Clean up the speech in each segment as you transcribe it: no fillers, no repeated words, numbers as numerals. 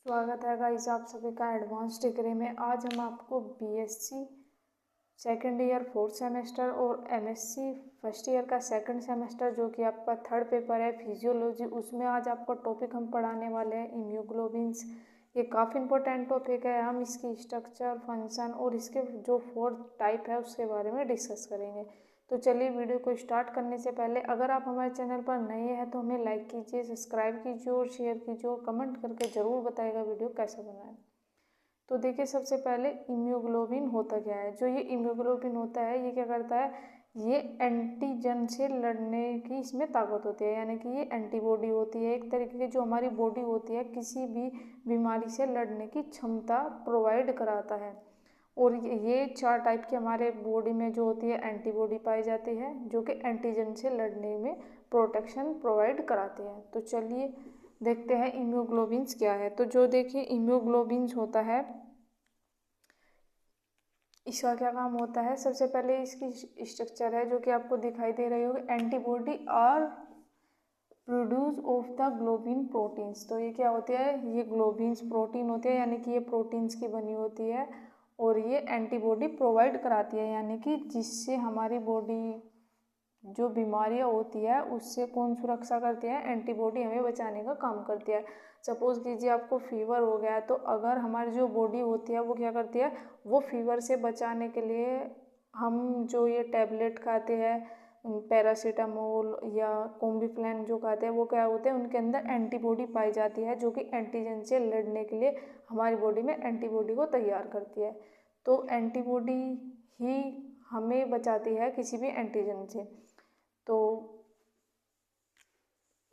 स्वागत है गाइस आप सभी का एडवांस डिग्री में। आज हम आपको BSc second year fourth semester और एमएससी फर्स्ट ईयर का सेकंड सेमेस्टर जो कि आपका थर्ड पेपर है फिजियोलॉजी, उसमें आज आपका टॉपिक हम पढ़ाने वाले हैं इम्यूग्लोबिन्स। ये काफ़ी इंपॉर्टेंट टॉपिक है। हम इसकी स्ट्रक्चर, फंक्शन और इसके जो फोर्थ टाइप है उसके बारे में डिस्कस करेंगे। तो चलिए वीडियो को स्टार्ट करने से पहले अगर आप हमारे चैनल पर नए हैं तो हमें लाइक कीजिए, सब्सक्राइब कीजिए और शेयर कीजिए और कमेंट करके ज़रूर बताइएगा वीडियो कैसा बना है। तो देखिए, सबसे पहले इम्यूग्लोबिन होता क्या है। जो ये इम्यूग्लोबिन होता है ये क्या करता है, ये एंटीजन से लड़ने की इसमें ताकत होती है, यानी कि ये एंटीबॉडी होती है। एक तरीके की जो हमारी बॉडी होती है किसी भी बीमारी से लड़ने की क्षमता प्रोवाइड कराता है। और ये चार टाइप की हमारे बॉडी में जो होती है एंटीबॉडी पाई जाती है जो कि एंटीजन से लड़ने में प्रोटेक्शन प्रोवाइड कराती है। तो चलिए देखते हैं इम्यूग्लोबिन्स क्या है। तो जो देखिए इम्यूग्लोबिन्स होता है, इसका क्या काम होता है। सबसे पहले इसकी स्ट्रक्चर है जो कि आपको दिखाई दे रही होगी। Antibody are produce of the globin proteins. तो ये क्या होती है, ये ग्लोबिन्स प्रोटीन होती है, यानी कि ये प्रोटीन्स की बनी होती है और ये एंटीबॉडी प्रोवाइड कराती है, यानी कि जिससे हमारी बॉडी जो बीमारियां होती है उससे कौन सुरक्षा करती है, एंटीबॉडी हमें बचाने का काम करती है। सपोज कीजिए आपको फीवर हो गया, तो अगर हमारी जो बॉडी होती है वो क्या करती है, वो फीवर से बचाने के लिए हम जो ये टैबलेट खाते हैं, पैरासीटामोल या कॉम्बिफ्लेन जो खाते हैं, वो क्या होते हैं, उनके अंदर एंटीबॉडी पाई जाती है जो कि एंटीजन से लड़ने के लिए हमारी बॉडी में एंटीबॉडी को तैयार करती है। तो एंटीबॉडी ही हमें बचाती है किसी भी एंटीजन से। तो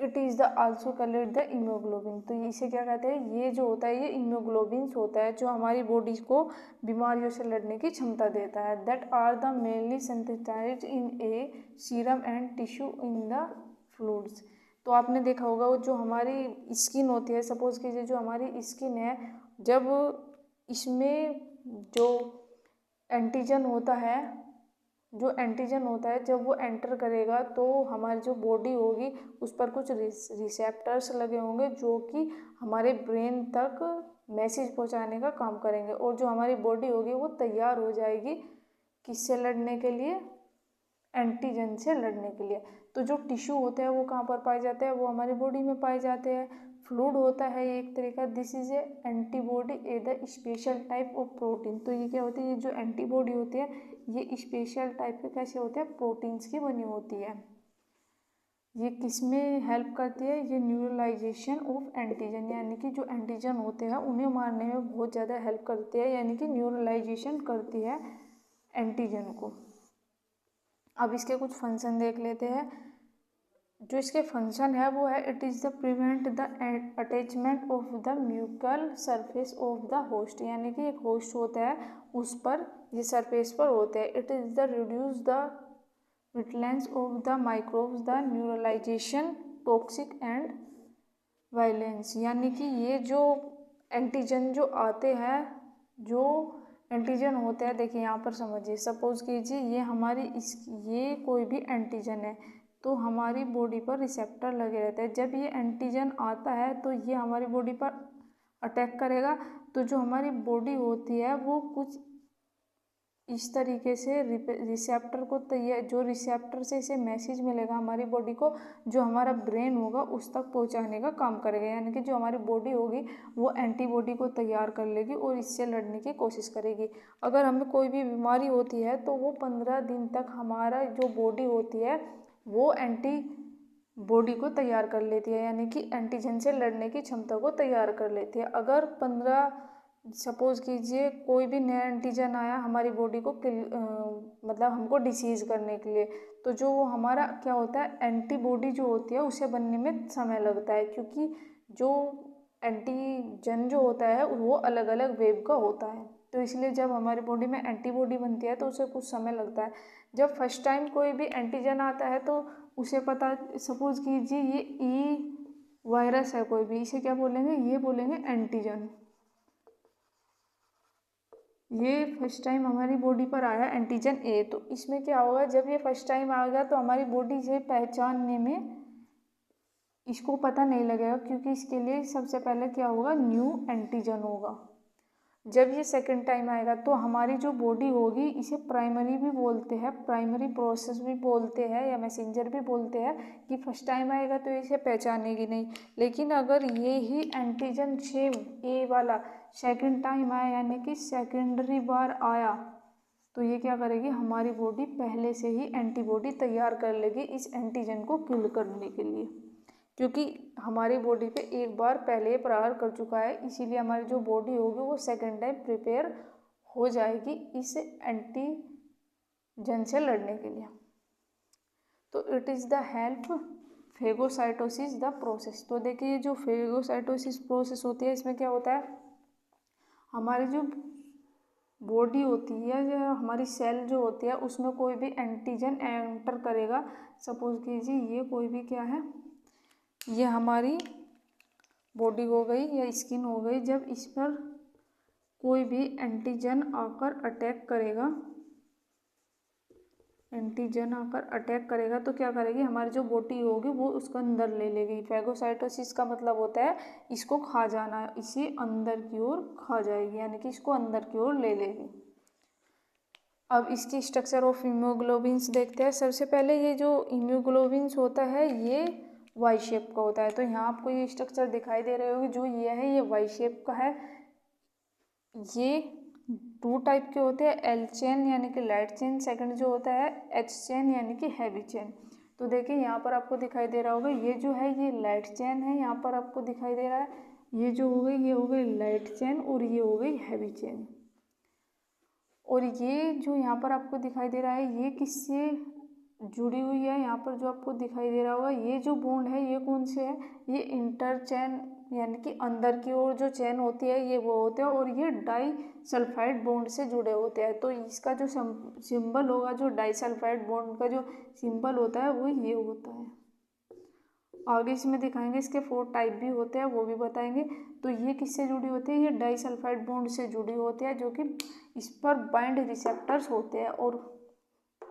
it is the also called the immunoglobulin. तो इसे क्या कहते हैं, ये जो होता है ये इम्यूग्लोबिन्स होता है जो हमारी बॉडी को बीमारियों से लड़ने की क्षमता देता है। That are the mainly synthesised in a serum and tissue in the fluids. तो आपने देखा होगा वो जो हमारी स्किन होती है, सपोज कीजिए जो हमारी स्किन है, जब इसमें जो एंटीजन होता है, जब वो एंटर करेगा तो हमारी जो बॉडी होगी उस पर कुछ रिसेप्टर्स लगे होंगे जो कि हमारे ब्रेन तक मैसेज पहुंचाने का काम करेंगे और जो हमारी बॉडी होगी वो तैयार हो जाएगी किससे लड़ने के लिए, एंटीजन से लड़ने के लिए। तो जो टिश्यू होते हैं वो कहाँ पर पाए जाते हैं, वो हमारी बॉडी में पाए जाते हैं। फ्लूइड होता है एक तरीका, this is a antibody A the special type of protein. तो ये क्या होती है, ये जो एंटीबॉडी होती है ये स्पेशल टाइप के कैसे होते हैं, प्रोटीन्स की बनी होती है। ये किस में हेल्प करती है, ये न्यूट्रलाइजेशन ऑफ एंटीजन, यानी कि जो एंटीजन होते हैं उन्हें मारने में बहुत ज़्यादा हेल्प करती है, यानी कि न्यूट्रलाइजेशन करती है एंटीजन को। अब इसके कुछ फंक्शन देख लेते हैं। जो इसके फंक्शन है वो है, it is the prevent the attachment of the mucosal surface of the host, यानी कि एक होस्ट होता है उस पर ये सरफेस पर होते हैं। It is the reduce the virulence of the microbes the neutralization toxic and virulence, यानी कि ये जो एंटीजन जो आते हैं, जो एंटीजन होते हैं, देखिए यहाँ पर समझिए, सपोज कीजिए ये हमारी ये कोई भी एंटीजन है तो हमारी बॉडी पर रिसेप्टर लगे रहते हैं। जब ये एंटीजन आता है तो ये हमारी बॉडी पर अटैक करेगा, तो जो हमारी बॉडी होती है वो कुछ इस तरीके से रिसेप्टर को जो रिसेप्टर से इसे मैसेज मिलेगा हमारी बॉडी को, जो हमारा ब्रेन होगा उस तक पहुंचाने का काम करेगा, यानी कि जो हमारी बॉडी होगी वो एंटीबॉडी को तैयार कर लेगी और इससे लड़ने की कोशिश करेगी। अगर हमें कोई भी बीमारी होती है तो वो 15 दिन तक हमारा जो बॉडी होती है वो एंटीबॉडी को तैयार कर लेती है, यानी कि एंटीजन से लड़ने की क्षमता को तैयार कर लेती है। अगर 15 सपोज कीजिए कोई भी नया एंटीजन आया हमारी बॉडी को मतलब हमको डिसीज़ करने के लिए, तो जो वो हमारा क्या होता है, एंटीबॉडी जो होती है उसे बनने में समय लगता है, क्योंकि जो एंटीजन जो होता है वो अलग अलग वेव का होता है। तो इसलिए जब हमारी बॉडी में एंटीबॉडी बनती है तो उसे कुछ समय लगता है। जब फर्स्ट टाइम कोई भी एंटीजन आता है तो उसे पता, सपोज कीजिए ये वायरस है कोई भी, इसे क्या बोलेंगे, ये बोलेंगे एंटीजन। ये फर्स्ट टाइम हमारी बॉडी पर आया एंटीजन ए, तो इसमें क्या होगा, जब ये फर्स्ट टाइम आ गया तो हमारी बॉडी से पहचानने में इसको पता नहीं लगेगा, क्योंकि इसके लिए सबसे पहले क्या होगा, न्यू एंटीजन होगा। जब ये सेकंड टाइम आएगा तो हमारी जो बॉडी होगी, इसे प्राइमरी भी बोलते हैं, प्राइमरी प्रोसेस भी बोलते हैं, या मैसेंजर भी बोलते हैं, कि फर्स्ट टाइम आएगा तो इसे पहचानेगी नहीं। लेकिन अगर ये ही एंटीजन सेम ए वाला सेकंड टाइम आया, यानी कि सेकेंडरी बार आया, तो ये क्या करेगी, हमारी बॉडी पहले से ही एंटीबॉडी तैयार कर लेगी इस एंटीजन को किल करने के लिए, क्योंकि हमारी बॉडी पे एक बार पहले प्रहार कर चुका है। इसीलिए हमारी जो बॉडी होगी वो सेकेंड टाइम प्रिपेयर हो जाएगी इस एंटीजन से लड़ने के लिए। तो it is the help phagocytosis the process. तो देखिए जो फेगोसाइटोसिस प्रोसेस होती है, इसमें क्या होता है, हमारी जो बॉडी होती है, जो हमारी सेल जो होती है, उसमें कोई भी एंटीजन एंटर करेगा। सपोज कीजिए ये कोई भी क्या है, ये हमारी बॉडी हो गई या स्किन हो गई। जब इस पर कोई भी एंटीजन आकर अटैक करेगा, एंटीजन आकर अटैक करेगा तो क्या करेगी, हमारी जो बॉडी होगी वो उसको अंदर ले लेगी। फैगोसाइटोसिस का मतलब होता है इसको खा जाना, इसे अंदर की ओर खा जाएगी, यानी कि इसको अंदर की ओर ले लेगी। अब इसकी स्ट्रक्चर ऑफ हीमोग्लोबिन्स देखते हैं। सबसे पहले ये जो हीमोग्लोबिन्स होता है ये वाई शेप का होता है। तो यहाँ आपको ये स्ट्रक्चर दिखाई दे रहे होगी, जो ये है ये वाई शेप का है। ये 2 टाइप के होते हैं, एल चेन यानी कि लाइट चेन, सेकंड जो होता है एच चेन यानी कि हैवी चेन। तो देखिए यहाँ पर आपको दिखाई दे रहा होगा, ये जो है ये लाइट चेन है, यहाँ पर आपको दिखाई दे रहा है। ये जो हो गई, ये हो गई लाइट चेन और ये हो गई हैवी चेन। और ये जो यहाँ पर आपको दिखाई दे रहा है ये किससे जुड़ी हुई है, यहाँ पर जो आपको दिखाई दे रहा होगा ये जो बॉन्ड है ये कौन से है, ये इंटर चेन यानी कि अंदर की ओर जो चेन होती है ये वो होते हैं, और ये डाई सल्फाइड बॉन्ड से जुड़े होते हैं। तो इसका जो सिंबल होगा, जो डाई सल्फाइड बॉन्ड का जो सिंबल होता है वो ये होता है। आगे इसमें दिखाएंगे, इसके 4 टाइप भी होते हैं वो भी बताएंगे। तो ये किससे जुड़ी होती है, ये डाई सल्फाइड बॉन्ड से जुड़ी होती है, जो कि इस पर बाइंड रिसेप्टर्स होते हैं। और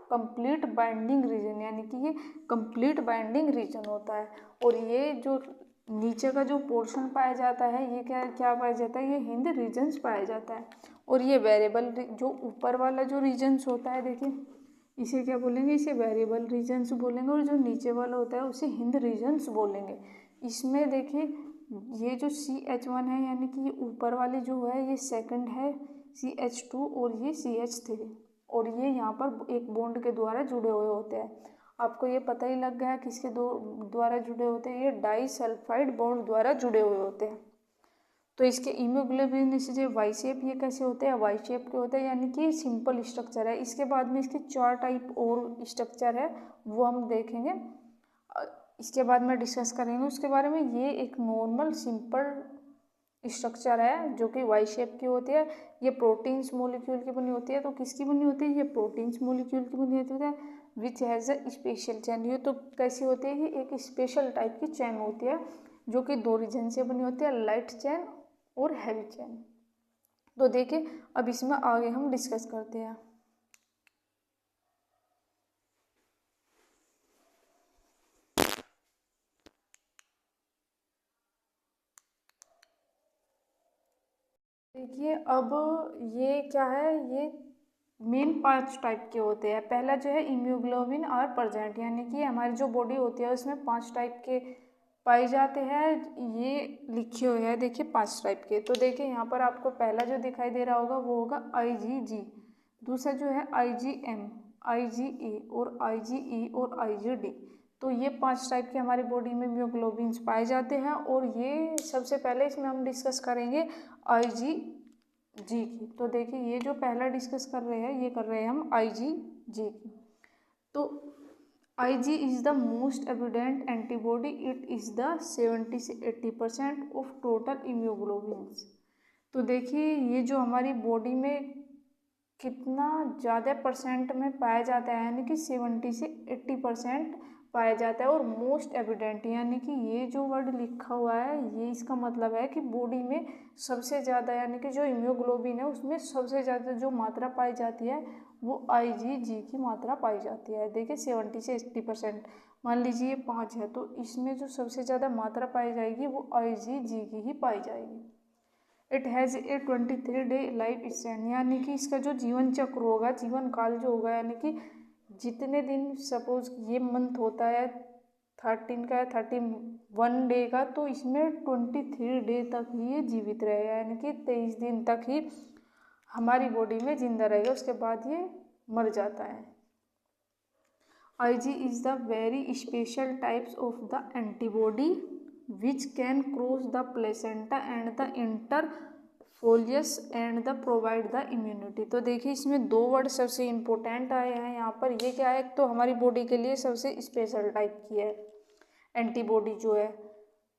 कंप्लीट बाइंडिंग रीजन यानी कि ये कंप्लीट बाइंडिंग रीजन होता है। और ये जो नीचे का जो पोर्शन पाया जाता है ये क्या क्या पाया जाता है, ये हिंद रीजन्स पाया जाता है। और ये वेरिएबल जो ऊपर वाला जो रीजन्स होता है, देखिए इसे क्या बोलेंगे, इसे वेरिएबल रीजन्स बोलेंगे, और जो नीचे वाला होता है उसे हिंद रीजन्स बोलेंगे। इसमें देखिए ये जो CH1 है यानी कि ये ऊपर वाली जो है ये सेकंड है CH2 और ये CH3, और ये यहाँ पर एक बॉन्ड के द्वारा जुड़े हुए होते हैं। आपको ये पता ही लग गया किसके द्वारा जुड़े होते हैं, ये डाई सल्फाइड बॉन्ड द्वारा जुड़े हुए होते हैं। तो इसके हीमोग्लोबिन जो वाई शेप, ये कैसे होते हैं, वाई शेप के होते हैं, यानी कि सिंपल स्ट्रक्चर है। इसके बाद में इसके 4 टाइप और स्ट्रक्चर है वो हम देखेंगे, इसके बाद में डिस्कस करेंगे उसके बारे में। ये एक नॉर्मल सिंपल स्ट्रक्चर है जो कि वाई शेप की होती है। ये प्रोटीन्स मॉलिक्यूल की बनी होती है। तो किसकी बनी होती है, ये प्रोटीन्स मॉलिक्यूल की बनी होती है, विच हैज़ अ स्पेशल चैन। ये तो कैसी होती है कि एक स्पेशल टाइप की चैन होती है जो कि 2 रीजन से बनी होती है, लाइट चैन और हैवी चैन। तो देखिए अब इसमें आगे हम डिस्कस करते हैं। देखिए अब ये क्या है, ये मेन 5 टाइप के होते हैं। पहला जो है इम्यूग्लोबिन और प्रेजेंट, यानी कि हमारी जो बॉडी होती है उसमें 5 टाइप के पाए जाते हैं। ये लिखे हुए हैं देखिए 5 टाइप के। तो देखिए यहाँ पर आपको पहला जो दिखाई दे रहा होगा वो होगा IgG, दूसरा जो है IgM, IgA और IgE और IgD। तो ये 5 टाइप के हमारी बॉडी में इम्यूग्लोबिन्स पाए जाते हैं। और ये सबसे पहले इसमें हम डिस्कस करेंगे IgG की। तो देखिए ये जो पहला डिस्कस कर रहे हैं ये कर रहे हैं हम IgG की। तो Ig is the most abundant antibody. It is the 70 से 80% of total immunoglobulins। तो देखिए ये जो हमारी बॉडी में कितना ज़्यादा परसेंट में पाया जाता है, यानी कि 70 से 80% पाया जाता है। और मोस्ट एविडेंट यानी कि ये जो वर्ड लिखा हुआ है ये इसका मतलब है कि बॉडी में सबसे ज़्यादा यानी कि जो हीमोग्लोबिन है उसमें सबसे ज़्यादा जो मात्रा पाई जाती है वो IgG की मात्रा पाई जाती है। देखिए 70 से 80%। मान लीजिए ये 5 है, तो इसमें जो सबसे ज़्यादा मात्रा पाई जाएगी वो IgG की ही पाई जाएगी। It has a 23 day life span, यानी कि इसका जो जीवन चक्र होगा, जीवन काल जो होगा, यानी कि जितने दिन, सपोज ये मंथ होता है 13 का या 31 डे का, तो इसमें 23 डे तक ही ये जीवित रहेगा, यानी कि 23 दिन तक ही हमारी बॉडी में जिंदा रहेगा, उसके बाद ये मर जाता है। Ig is the very special types of the antibody which can cross the placenta and the interfolius and the provide the immunity। तो देखिए इसमें 2 वर्ड सबसे इम्पोर्टेंट आए हैं यहाँ पर। ये क्या है, तो हमारी बॉडी के लिए सबसे स्पेशल टाइप की है एंटीबॉडी जो है,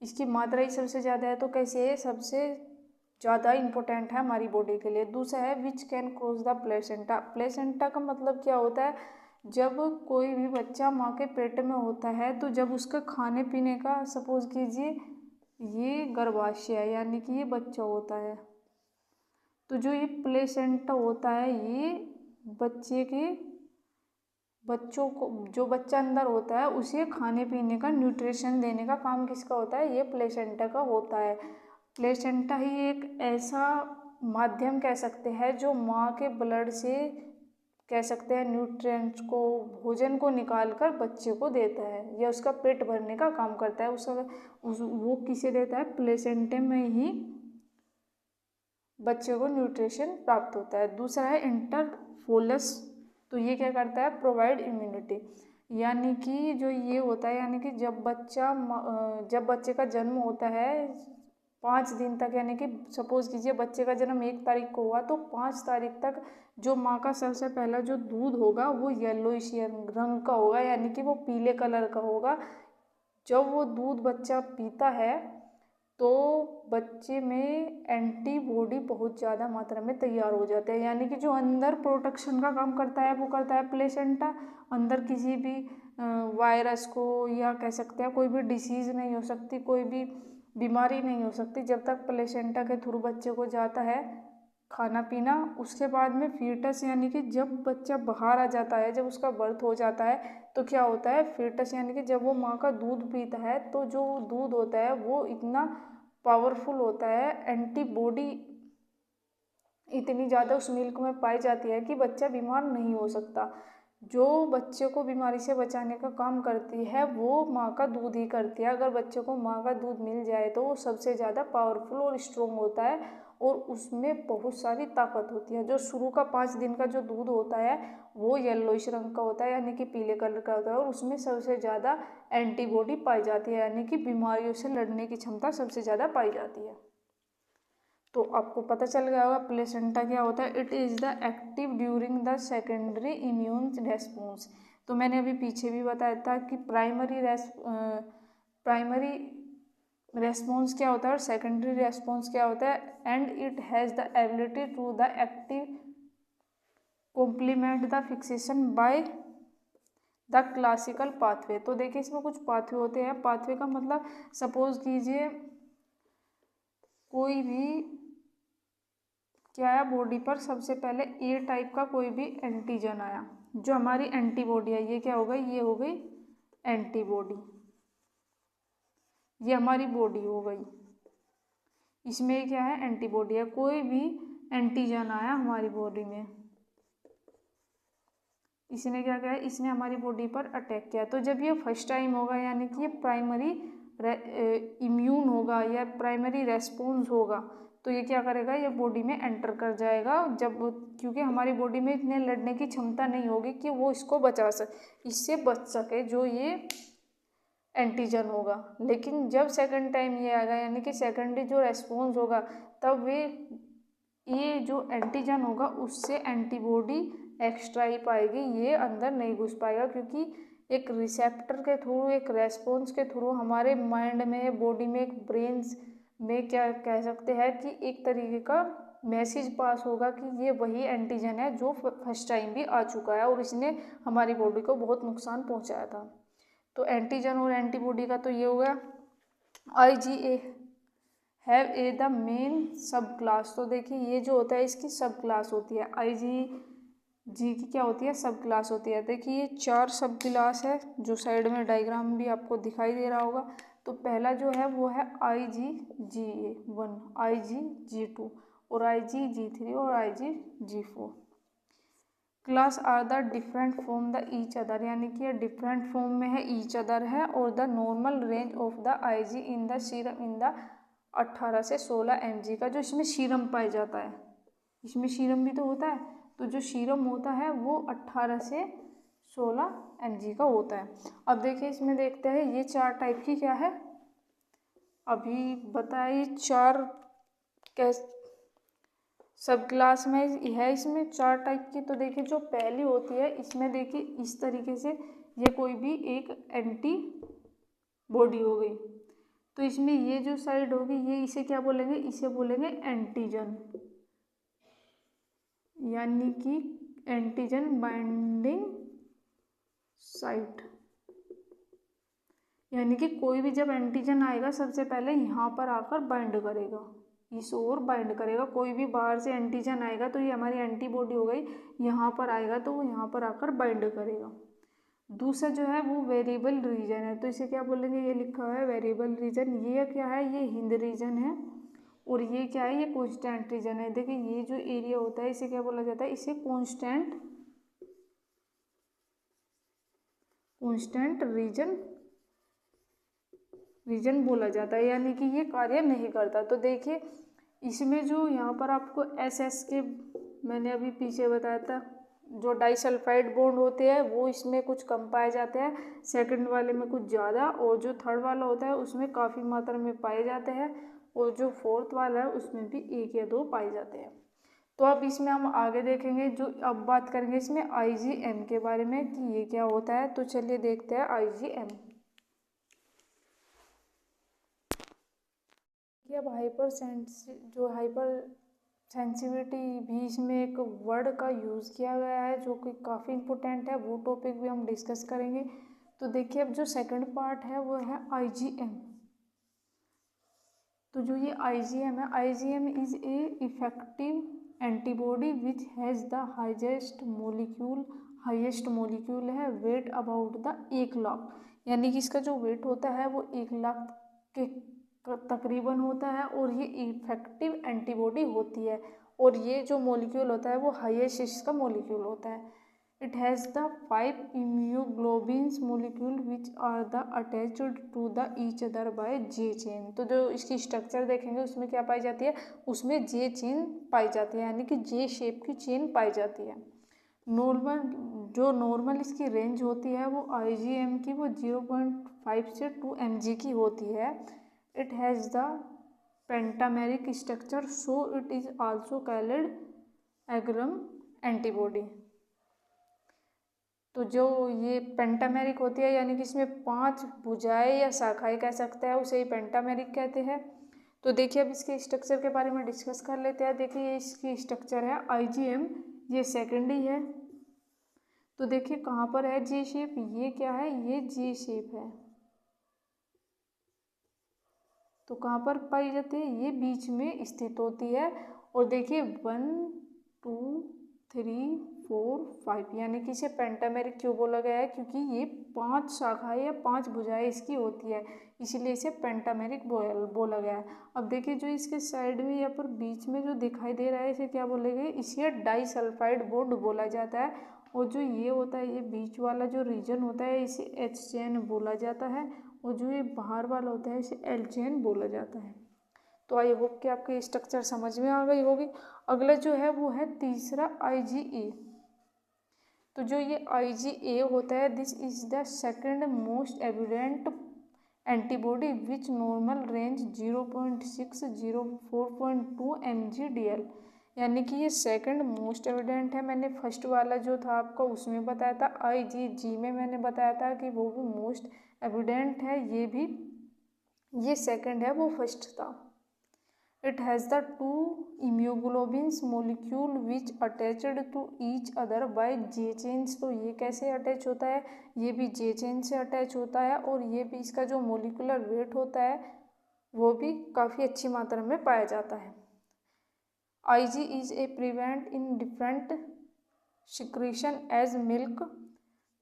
इसकी मात्रा ही सबसे ज़्यादा है, तो कैसे है, सबसे ज़्यादा इम्पोर्टेंट है हमारी बॉडी के लिए। दूसरा है which can cross the placenta. Placenta का मतलब क्या होता है, जब कोई भी बच्चा माँ के पेट में होता है, तो जब उसका खाने पीने का, सपोज कीजिए ये गर्भाशय है, यानी कि ये बच्चा होता है, तो जो ये प्लेसेंटा होता है ये बच्चों को, जो बच्चा अंदर होता है उसे खाने पीने का, न्यूट्रिशन देने का काम किसका होता है, ये प्लेसेंटा का होता है। प्लेसेंटा ही एक ऐसा माध्यम कह सकते हैं जो माँ के ब्लड से, कह सकते हैं, न्यूट्रिएंट्स को, भोजन को निकाल कर बच्चे को देता है, या उसका पेट भरने का काम करता है। वो किसे देता है, प्लेसेंटे में ही बच्चे को न्यूट्रिशन प्राप्त होता है। दूसरा है इंटरफोलस, तो ये क्या करता है, प्रोवाइड इम्यूनिटी, यानी कि जो ये होता है, यानी कि जब बच्चे का जन्म होता है 5 दिन तक, यानी कि सपोज कीजिए बच्चे का जन्म 1 तारीख को हुआ, तो 5 तारीख तक जो माँ का सबसे पहला जो दूध होगा वो येलोइश रंग का होगा, यानी कि वो पीले कलर का होगा। जब वो दूध बच्चा पीता है तो बच्चे में एंटीबॉडी बहुत ज़्यादा मात्रा में तैयार हो जाते हैं, यानी कि जो अंदर प्रोटेक्शन का काम करता है वो करता है प्लेसेंटा। अंदर किसी भी वायरस को, या कह सकते हैं कोई भी डिसीज़ नहीं हो सकती, कोई भी बीमारी नहीं हो सकती जब तक प्लेसेंटा के थ्रू बच्चे को जाता है खाना पीना। उसके बाद में फीटस, यानी कि जब बच्चा बाहर आ जाता है, जब उसका बर्थ हो जाता है, तो क्या होता है, फीटस यानी कि जब वो माँ का दूध पीता है, तो जो दूध होता है वो इतना पावरफुल होता है, एंटीबॉडी इतनी ज़्यादा उस मिल्क में पाई जाती है कि बच्चा बीमार नहीं हो सकता। जो बच्चे को बीमारी से बचाने का काम करती है वो माँ का दूध ही करती है। अगर बच्चे को माँ का दूध मिल जाए तो वो सबसे ज़्यादा पावरफुल और स्ट्रॉन्ग होता है, और उसमें बहुत सारी ताकत होती है। जो शुरू का 5 दिन का जो दूध होता है वो येलोइश रंग का होता है, यानी कि पीले कलर का होता है, और उसमें सबसे ज़्यादा एंटीबॉडी पाई जाती है, यानी कि बीमारियों से लड़ने की क्षमता सबसे ज़्यादा पाई जाती है। तो आपको पता चल गया होगा प्लेसेंटा क्या होता है। It is the active during the secondary immune response. तो मैंने अभी पीछे भी बताया था कि प्राइमरी रेस्पॉन्स क्या होता है और सेकेंडरी रेस्पॉन्स क्या होता है। And it has the ability to the active complement the fixation by the classical pathway. तो देखिए इसमें कुछ पाथवे होते हैं। पाथवे का मतलब सपोज कीजिए कोई भी क्या आया बॉडी पर, सबसे पहले ए टाइप का कोई भी एंटीजन आया, जो हमारी एंटीबॉडी है, ये क्या हो गई, ये हो गई एंटीबॉडी, ये हमारी बॉडी हो गई, इसमें क्या है, एंटीबॉडी है। कोई भी एंटीजन आया हमारी बॉडी में, इसने क्या किया, इसने हमारी बॉडी पर अटैक किया, तो जब ये फर्स्ट टाइम होगा, यानी कि ये प्राइमरी इम्यून होगा या प्राइमरी रेस्पॉन्स होगा, तो ये क्या करेगा, ये बॉडी में एंटर कर जाएगा। जब, क्योंकि हमारी बॉडी में इतने लड़ने की क्षमता नहीं होगी कि वो इसको इससे बच सके जो ये एंटीजन होगा। लेकिन जब सेकंड टाइम ये आएगा, यानी कि सेकेंडरी जो रेस्पॉन्स होगा, तब ये जो एंटीजन होगा उससे एंटीबॉडी एक्स्ट्रा ही पाएगी, ये अंदर नहीं घुस पाएगा, क्योंकि एक रिसेप्टर के थ्रू, एक रेस्पॉन्स के थ्रू हमारे माइंड में, बॉडी में, एक ब्रेन्स में, क्या कह सकते हैं कि एक तरीके का मैसेज पास होगा कि ये वही एंटीजन है जो फर्स्ट टाइम भी आ चुका है और इसने हमारी बॉडी को बहुत नुकसान पहुंचाया था। तो एंटीजन और एंटीबॉडी का तो ये हो गया। IgA have a the main सब क्लास। तो देखिए ये जो होता है इसकी सब क्लास होती है। जी की क्या होती है, सब क्लास होती है। देखिए ये 4 सब क्लास है, जो साइड में डायग्राम भी आपको दिखाई दे रहा होगा। तो पहला जो है वो है IgGA1, IgG2 और IgG3 और IgG4। Class are the different from the each other, यानी कि डिफरेंट फॉर्म में है, ईच अदर है, और the normal range of the Ig in the serum in the 18 से 16 mg का जो इसमें सीरम पाया जाता है। इसमें सीरम भी तो होता है, तो जो सीरम होता है वो 18 से 16 mg का होता है। अब देखिए इसमें देखते हैं ये 4 टाइप की क्या है, अभी बताइए 4 कैसे सब क्लास में है। इसमें 4 टाइप की। तो देखिए जो पहली होती है, इसमें देखिए इस तरीके से ये कोई भी एक एंटी बॉडी हो गई, तो इसमें ये जो साइड होगी ये इसे क्या बोलेंगे, इसे बोलेंगे एंटीजन, यानी कि एंटीजन बाइंडिंग साइट। यानी कि कोई भी जब एंटीजन आएगा सबसे पहले यहाँ पर आकर बाइंड करेगा, इस ओर बाइंड करेगा। कोई भी बाहर से एंटीजन आएगा तो ये हमारी एंटीबॉडी हो गई, यहाँ पर आएगा तो वो यहाँ पर आकर बाइंड करेगा। दूसरा जो है वो वेरिएबल रीजन है, तो इसे क्या बोलेंगे, ये लिखा हुआ है वेरिएबल रीजन। ये क्या है, ये हिंद रीजन है, और ये क्या है, ये कॉन्स्टेंट रीजन है। देखिए ये जो एरिया होता है इसे क्या बोला जाता है, इसे कॉन्स्टेंट रीजन बोला जाता है, यानी कि ये कार्य नहीं करता। तो देखिए इसमें जो यहाँ पर आपको SS के मैंने अभी पीछे बताया था, जो डाइसल्फाइड बॉन्ड होते हैं वो इसमें कुछ कम पाए जाते हैं, सेकंड वाले में कुछ ज़्यादा, और जो थर्ड वाला होता है उसमें काफ़ी मात्रा में पाए जाते हैं, और जो फोर्थ वाला है उसमें भी 1 या 2 पाए जाते हैं। तो अब इसमें हम आगे देखेंगे, जो अब बात करेंगे इसमें IgM के बारे में कि ये क्या होता है। तो चलिए देखते हैं IgM। अब हाइपर सेंसिटिविटी भी इसमें एक वर्ड का यूज़ किया गया है जो कि काफ़ी इम्पोर्टेंट है, वो टॉपिक भी हम डिस्कस करेंगे। तो देखिए अब जो सेकंड पार्ट है वो है IgM। तो जो ये IgM है, IgM is a effective antibody which has the highest molecule है वेट अबाउट द 1 लाख, यानी कि इसका जो वेट होता है वो 1 लाख के तकरीबन होता है, और ये इफेक्टिव एंटीबॉडी होती है, और ये जो मॉलिक्यूल होता है वो हाईएस्ट इसका मॉलिक्यूल होता है। It has the 5 immunoglobulins molecule which are the attached to the each other by J chain. तो जो इसकी स्ट्रक्चर देखेंगे उसमें क्या पाई जाती है, उसमें J चेन पाई जाती है, यानी कि J शेप की चेन पाई जाती है। नॉर्मल इसकी रेंज होती है वो IgM की वो 0.5 से 2 mg की होती है। It has the pentameric structure, so it is also called IgM antibody. तो जो ये पेंटामेरिक होती है, यानी कि इसमें 5 भुजाएं या शाखाएं कह सकते हैं, उसे ही पेंटामेरिक कहते हैं। तो देखिए अब इसके स्ट्रक्चर के बारे में डिस्कस कर लेते हैं। देखिए इसकी स्ट्रक्चर है IgM, ये सेकेंडरी है। तो देखिए कहाँ पर है J शेप, ये क्या है, ये J शेप है। तो कहाँ पर पाई जाती है, ये बीच में स्थित होती है। और देखिए 1 2 3 4 5, यानी कि इसे पेंटामेरिक क्यों बोला गया है, क्योंकि ये 5 शाखाएं या 5 भुजाएं इसकी होती है, इसीलिए इसे पेंटामेरिक बोला गया है। अब देखिए जो इसके साइड में या पर बीच में जो दिखाई दे रहा है इसे क्या बोलेंगे, इसे डाइसल्फाइड बॉन्ड बोला जाता है। और जो ये होता है, ये बीच वाला जो रीजन होता है इसे H चेन बोला जाता है, और जो ये बाहर वाला होता है इसे L चेन बोला जाता है। तो आई होप कि आपकी स्ट्रक्चर समझ में आ गई होगी। अगला जो है वो है तीसरा IgA। तो जो ये IgA होता है, this is the second most evident antibody which normal range 0.6 4.2 mg/dl, यानी कि ये सेकंड मोस्ट एविडेंट है। मैंने फर्स्ट वाला जो था आपको उसमें बताया था, IgG में मैंने बताया था कि वो भी मोस्ट एविडेंट है, ये सेकंड है, वो फर्स्ट था। It has the 2 immunoglobulins molecule which attached to each other by J chains. तो ये कैसे अटैच होता है, ये भी J चेन से अटैच होता है, और ये भी इसका जो मोलिकुलर वेट होता है वो भी काफ़ी अच्छी मात्रा में पाया जाता है। Ig is a prevent in different secretion as milk,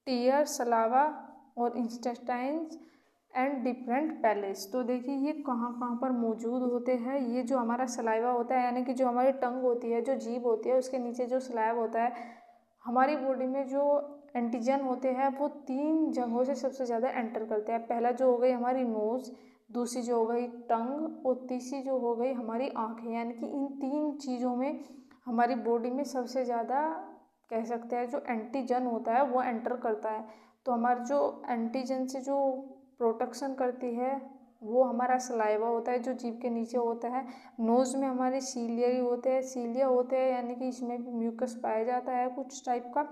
tear, saliva और इंटेस्टाइन्स एंड डिफरेंट पैलेस। तो देखिए ये कहाँ कहाँ पर मौजूद होते हैं। ये जो हमारा सलाइवा होता है यानी कि जो हमारी टंग होती है, जो जीभ होती है, उसके नीचे जो सलाइवा होता है, हमारी बॉडी में जो एंटीजन होते हैं वो 3 जगहों से सबसे ज़्यादा एंटर करते हैं। पहला जो हो गई हमारी नोज़, दूसरी जो हो गई टंग और तीसरी जो हो गई हमारी आँखें। यानी कि इन 3 चीज़ों में हमारी बॉडी में सबसे ज़्यादा कह सकते हैं जो एंटीजन होता है वो एंटर करता है। तो हमारा जो एंटीजन से जो प्रोटेक्शन करती है वो हमारा सलाइवा होता है जो जीभ के नीचे होता है। नोज़ में हमारे सीलिया होते हैं यानी कि इसमें भी म्यूकस पाया जाता है कुछ टाइप का।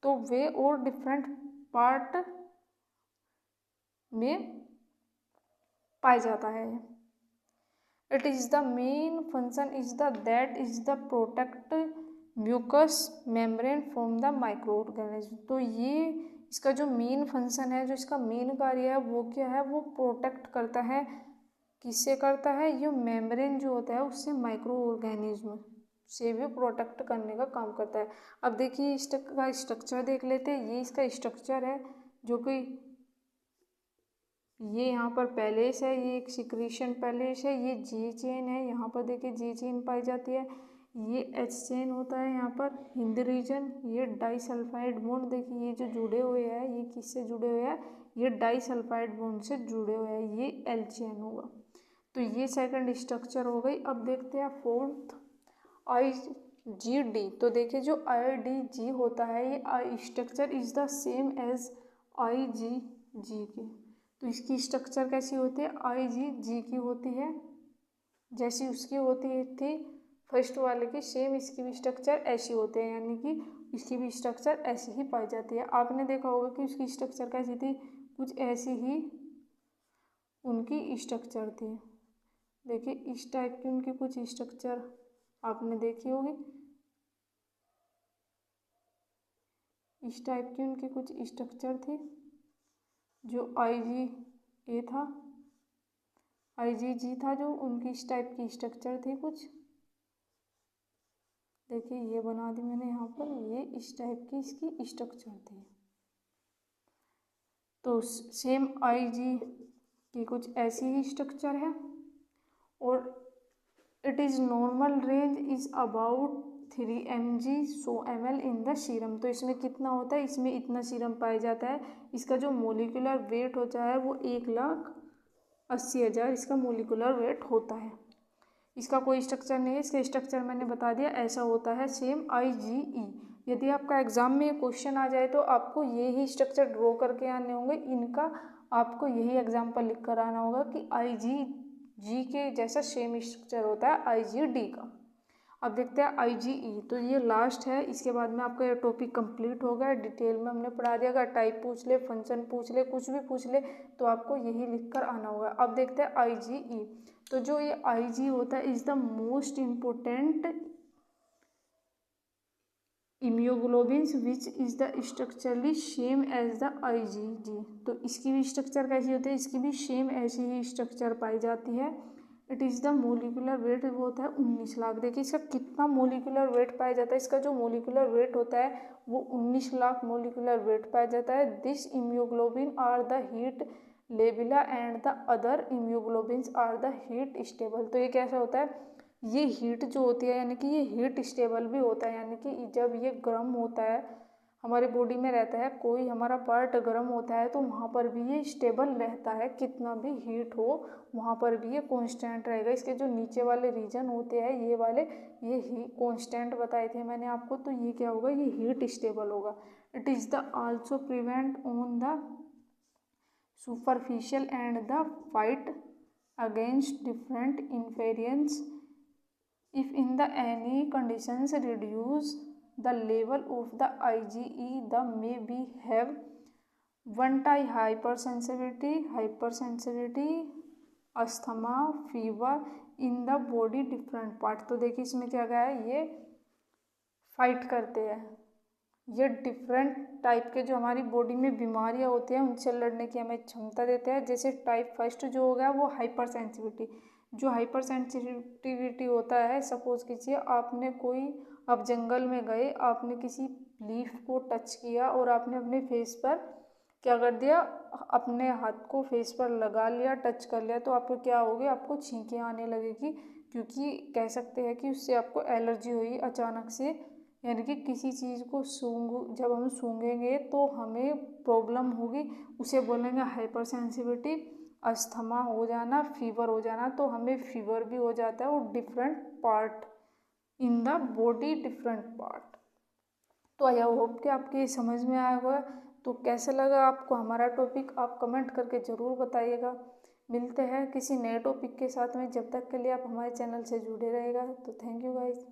तो वे और डिफरेंट पार्ट में पाया जाता है। It is the main function is the that is the protect mucus membrane from the microorganism. तो ये इसका जो मेन फंक्शन है, जो इसका मेन कार्य है वो क्या है, वो प्रोटेक्ट करता है। किससे करता है, ये मेम्ब्रेन जो होता है उससे माइक्रो ऑर्गेनिज्म से भी प्रोटेक्ट करने का काम करता है। अब देखिए इसका स्ट्रक्चर देख लेते हैं। ये इसका स्ट्रक्चर है जो कि ये यहाँ पर पैलेस है, ये एक सिक्रीशन पैलेस है, ये जी चेन है, यहाँ पर देखिए जी चेन पाई जाती है। ये एच चेन होता है यहाँ पर हिंद रीजन। ये डाइसल्फाइड बॉन्ड देखिए ये जो जुड़े हुए हैं ये किससे जुड़े हुए हैं, ये डाइसल्फाइड बॉन्ड से जुड़े हुए हैं, ये एल चेन होगा। तो ये सेकंड स्ट्रक्चर हो गई। अब देखते हैं फोर्थ IgD। तो देखिए जो IgG होता है ये structure is the same as IgG के। तो इसकी स्ट्रक्चर कैसी होती है, IgG की होती है जैसी उसकी होती थी फर्स्ट वाले की, सेम इसकी भी स्ट्रक्चर ऐसी होते हैं, यानी कि इसकी भी स्ट्रक्चर ऐसी ही पाई जाती है। आपने देखा होगा कि उसकी स्ट्रक्चर कैसी थी, कुछ ऐसी ही उनकी स्ट्रक्चर थी। देखिए इस टाइप की उनकी कुछ स्ट्रक्चर आपने देखी होगी, इस टाइप की उनकी कुछ स्ट्रक्चर थी। जो IgA था, IgG था, जो उनकी इस टाइप की स्ट्रक्चर थी कुछ। देखिए ये बना दी मैंने यहाँ पर, ये इस टाइप की इसकी स्ट्रक्चर थी। तो सेम IG की कुछ ऐसी ही स्ट्रक्चर है। और it is normal range is about 3 mg 100 ml in the serum. तो इसमें कितना होता है, इसमें इतना सीरम पाया जाता है। इसका जो मोलिकुलर वेट होता है वो 1,80,000 इसका मोलिकुलर वेट होता है। इसका कोई स्ट्रक्चर नहीं है, इसका स्ट्रक्चर मैंने बता दिया ऐसा होता है सेम IgE। यदि आपका एग्जाम में क्वेश्चन आ जाए तो आपको यही स्ट्रक्चर ड्रॉ करके आने होंगे, इनका आपको यही एग्जाम्पल लिख कर आना होगा कि IgG के जैसा सेम स्ट्रक्चर होता है IgD का। अब देखते हैं IgE। तो ये लास्ट है, इसके बाद में आपका ये टॉपिक कंप्लीट हो गया। डिटेल में हमने पढ़ा दिया। अगर टाइप पूछ ले, फंक्शन पूछ ले, कुछ भी पूछ ले तो आपको यही लिख कर आना होगा। अब देखते हैं IgE। तो जो ये Ig होता है is the most important immunoglobulins which is the structurally same as the IgG। तो इसकी भी स्ट्रक्चर कैसी होती है, इसकी भी सेम ऐसी ही स्ट्रक्चर पाई जाती है। It is the molecular weight वो होता है 19 लाख। देखिए इसका कितना मोलिकुलर वेट पाया जाता है, इसका जो मोलिकुलर वेट होता है वो 19 लाख मोलिकुलर वेट पाया जाता है। This immunoglobin are the heat labile and the other immunoglobins are the heat stable. तो ये कैसा होता है, ये हीट जो होती है यानी कि ये हीट स्टेबल भी होता है, यानी कि जब ये गर्म होता है हमारे बॉडी में रहता है, कोई हमारा पार्ट गर्म होता है तो वहाँ पर भी ये स्टेबल रहता है, कितना भी हीट हो वहाँ पर भी ये कांस्टेंट रहेगा। इसके जो नीचे वाले रीजन होते हैं ये वाले, ये ही कांस्टेंट बताए थे मैंने आपको, तो ये क्या होगा, ये हीट स्टेबल होगा। It is the also prevent on the superficial and the fight against different invariance if in the any conditions reduce the level of the IgE the may be have one type hypersensitivity asthma fever in the body different part. तो देखिए इसमें क्या गया है, ये fight करते हैं, ये डिफरेंट टाइप के जो हमारी बॉडी में बीमारियां होती हैं उनसे लड़ने की हमें क्षमता देते हैं। जैसे टाइप फर्स्ट जो हो गया वो हाइपर सेंसिटिविटी, जो हाइपर सेंसिटिविटी होता है, सपोज कीजिए आप जंगल में गए, आपने किसी लीफ को टच किया और आपने अपने फेस पर क्या कर दिया, अपने हाथ को फेस पर लगा लिया, टच कर लिया, तो आपको क्या होगी, आपको छींकें आने लगेगी, क्योंकि कह सकते हैं कि उससे आपको एलर्जी हुई अचानक से। यानी कि किसी चीज़ को जब हम सूंघेंगे तो हमें प्रॉब्लम होगी, उसे बोलेंगे हाइपर सेंसिटिविटी। अस्थमा हो जाना, फीवर हो जाना, तो हमें फीवर भी हो जाता है, और different part in the body, different part. तो आई होप कि आपके ये समझ में आया होगा। तो कैसा लगा आपको हमारा टॉपिक, आप कमेंट करके ज़रूर बताइएगा। मिलते हैं किसी नए टॉपिक के साथ में, जब तक के लिए आप हमारे चैनल से जुड़े रहेगा। तो थैंक यू गाइस।